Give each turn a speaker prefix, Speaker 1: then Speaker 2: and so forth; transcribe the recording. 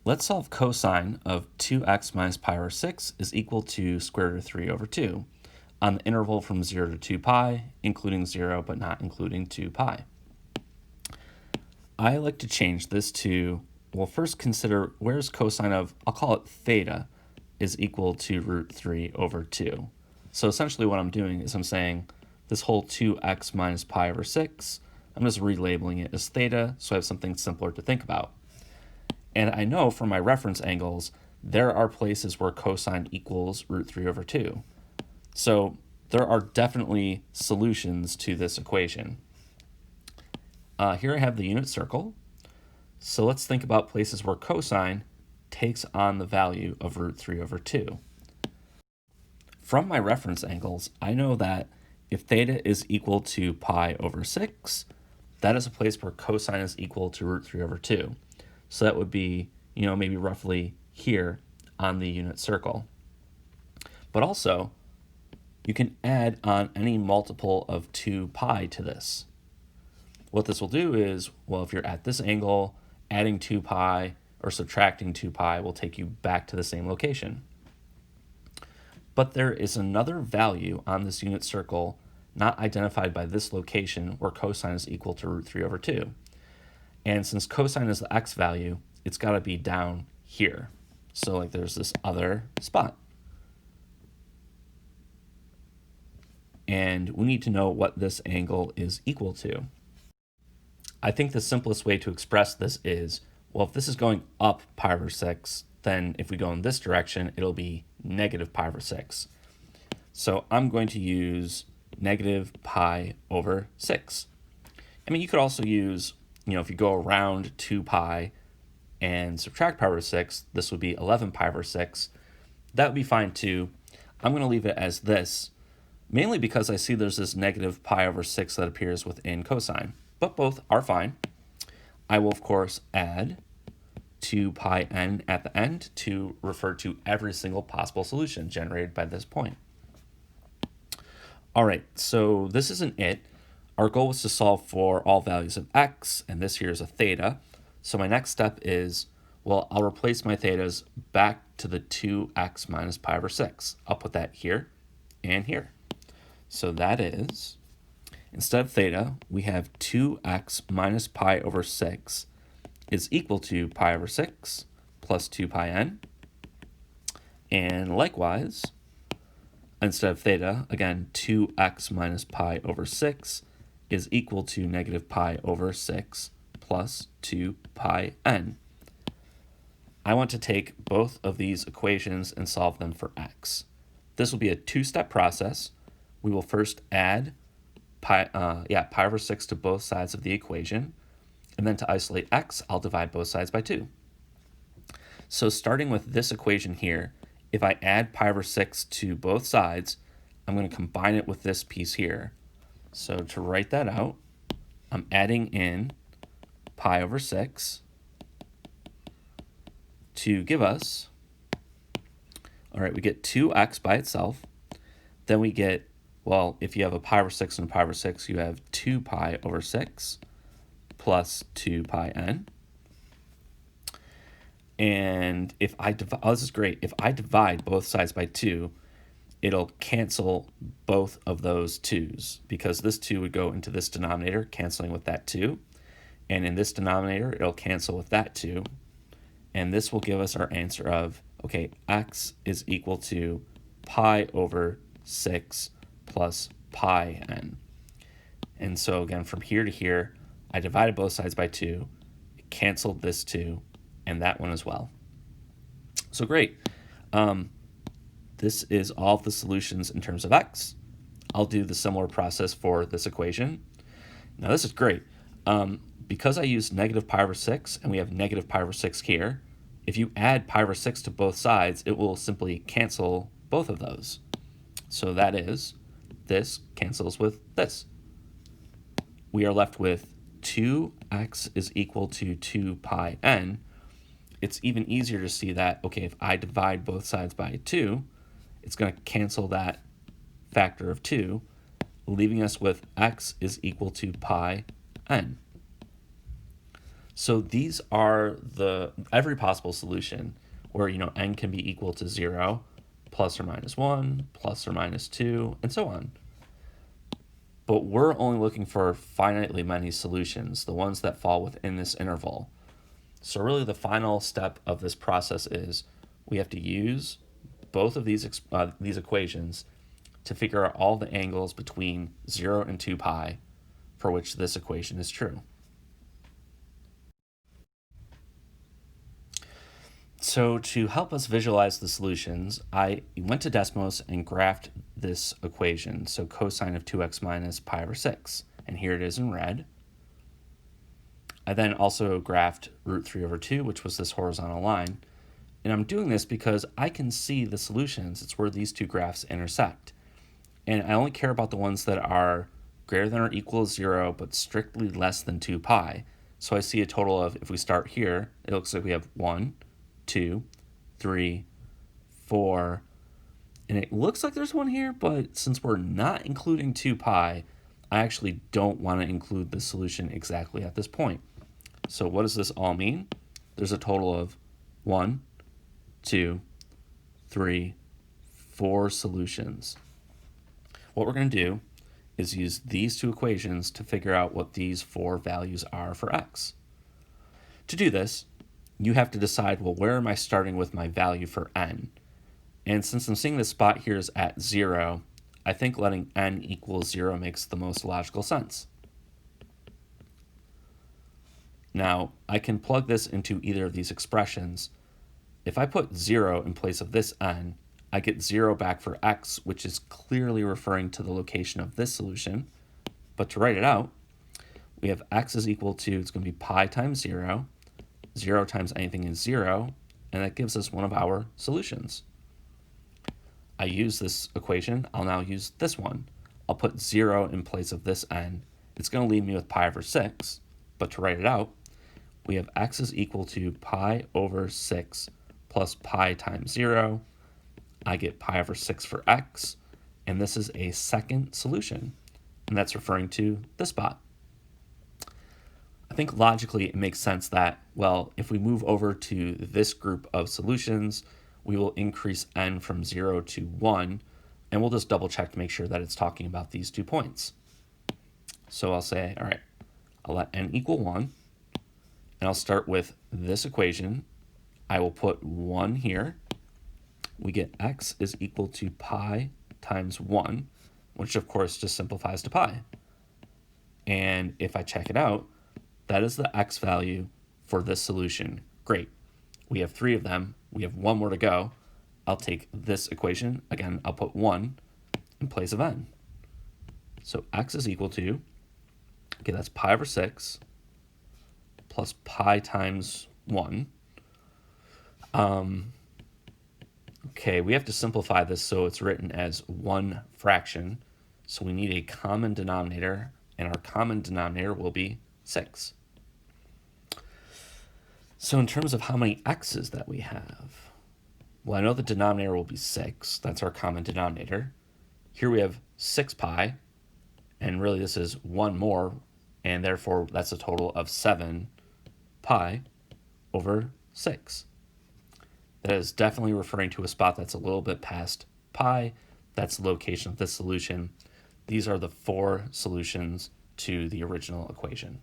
Speaker 1: Let's solve cosine of 2x minus pi over 6 is equal to square root of 3 over 2 on the interval from 0 to 2 pi, including 0 but not including 2 pi. I like to change this to, well, first consider where's cosine of, I'll call it theta, is equal to root 3 over 2. So essentially what I'm doing is I'm saying this whole 2x minus pi over 6, I'm just relabeling it as theta so I have something simpler to think about. And I know from my reference angles, there are places where cosine equals root 3 over 2. So there are definitely solutions to this equation. Here I have the unit circle. So let's think about places where cosine takes on the value of root 3 over 2. From my reference angles, I know that if theta is equal to pi over 6, that is a place where cosine is equal to root 3 over 2. So that would be, maybe roughly here on the unit circle. But also, you can add on any multiple of 2 pi to this. What this will do is, well, if you're at this angle, adding 2 pi or subtracting 2 pi will take you back to the same location. But there is another value on this unit circle not identified by this location where cosine is equal to root 3 over 2. And since cosine is the x value, it's got to be down here. So like there's this other spot. And we need to know what this angle is equal to. I think the simplest way to express this is, well, if this is going up pi over 6, then if we go in this direction, it'll be negative pi over 6. So I'm going to use negative pi over 6. I mean, you could also use, if you go around 2 pi and subtract pi over 6, this would be 11 pi over 6. That would be fine too. I'm going to leave it as this, mainly because I see there's this negative pi over 6 that appears within cosine, but both are fine. I will, of course, add 2 pi n at the end to refer to every single possible solution generated by this point. All right, so this isn't it. Our goal was to solve for all values of x, and this here is a theta. So my next step is, well, I'll replace my thetas back to the 2x minus pi over 6. I'll put that here and here. So that is, instead of theta, we have 2x minus pi over 6 is equal to pi over 6 plus 2 pi n. And likewise, instead of theta, again, 2x minus pi over 6 is equal to negative pi over 6 plus 2 pi n. I want to take both of these equations and solve them for x. This will be a two-step process. We will first add pi over 6 to both sides of the equation, and then to isolate x, I'll divide both sides by 2. So starting with this equation here, if I add pi over 6 to both sides, I'm going to combine it with this piece here. So to write that out, I'm adding in pi over 6 to give us, all right, we get 2x by itself. Then we get, well, if you have a pi over 6 and a pi over 6, you have 2 pi over 6 plus 2 pi n. And if I divide, oh, this is great. If I divide both sides by 2, it'll cancel both of those 2's because this 2 would go into this denominator, canceling with that 2. And in this denominator, it'll cancel with that 2. And this will give us our answer of, okay, x is equal to pi over 6 plus pi n. And so again, from here to here, I divided both sides by 2, canceled this 2, and that one as well. So great. This is all of the solutions in terms of x. I'll do the similar process for this equation. Now this is great. Because I used negative pi over 6 and we have negative pi over 6 here, if you add pi over 6 to both sides, it will simply cancel both of those. So that is, this cancels with this. We are left with 2x is equal to 2 pi n. It's even easier to see that, okay, if I divide both sides by 2, it's going to cancel that factor of 2, leaving us with x is equal to pi n. So these are every possible solution where, n can be equal to 0, plus or minus 1, plus or minus 2, and so on. But we're only looking for finitely many solutions, the ones that fall within this interval. So really the final step of this process is we have to use both of these equations to figure out all the angles between 0 and 2 pi for which this equation is true. So to help us visualize the solutions, I went to Desmos and graphed this equation, so cosine of 2x minus pi over 6, and here it is in red. I then also graphed root 3 over 2, which was this horizontal line, and I'm doing this because I can see the solutions. It's where these two graphs intersect, and I only care about the ones that are greater than or equal to 0, but strictly less than 2 pi. So I see a total of, if we start here, it looks like we have 1, 2, 3, 4, and it looks like there's one here, but since we're not including 2 pi, I actually don't want to include the solution exactly at this point. So what does this all mean? There's a total of 1, 2, 3, 4 solutions. What we're going to do is use these two equations to figure out what these 4 values are for x. To do this, you have to decide, well, where am I starting with my value for n? And since I'm seeing this spot here is at 0, I think letting n equal 0 makes the most logical sense. Now, I can plug this into either of these expressions. If I put 0 in place of this n, I get 0 back for x, which is clearly referring to the location of this solution. But to write it out, we have x is equal to, it's going to be pi times 0. 0 times anything is 0, and that gives us one of our solutions. I use this equation. I'll now use this one. I'll put 0 in place of this n. It's going to leave me with pi over 6, but to write it out, we have x is equal to pi over 6 plus pi times 0. I get pi over 6 for x, and this is a second solution, and that's referring to this spot. I think logically it makes sense that, well, if we move over to this group of solutions, we will increase n from 0 to 1, and we'll just double check to make sure that it's talking about these 2 points. So I'll say, all right, I'll let n equal 1, and I'll start with this equation. I will put 1 here. We get x is equal to pi times 1, which of course just simplifies to pi. And if I check it out, that is the x value for this solution. Great. We have 3 of them. We have 1 more to go. I'll take this equation. Again, I'll put 1 in place of n. So x is equal to, okay, that's pi over 6 plus pi times 1. Okay, we have to simplify this so it's written as 1 fraction. So we need a common denominator, and our common denominator will be 6. So in terms of how many x's that we have, well, I know the denominator will be 6. That's our common denominator. Here we have 6 pi, and really this is 1 more, and therefore that's a total of 7 pi over 6. That is definitely referring to a spot that's a little bit past pi. That's the location of this solution. These are the 4 solutions to the original equation.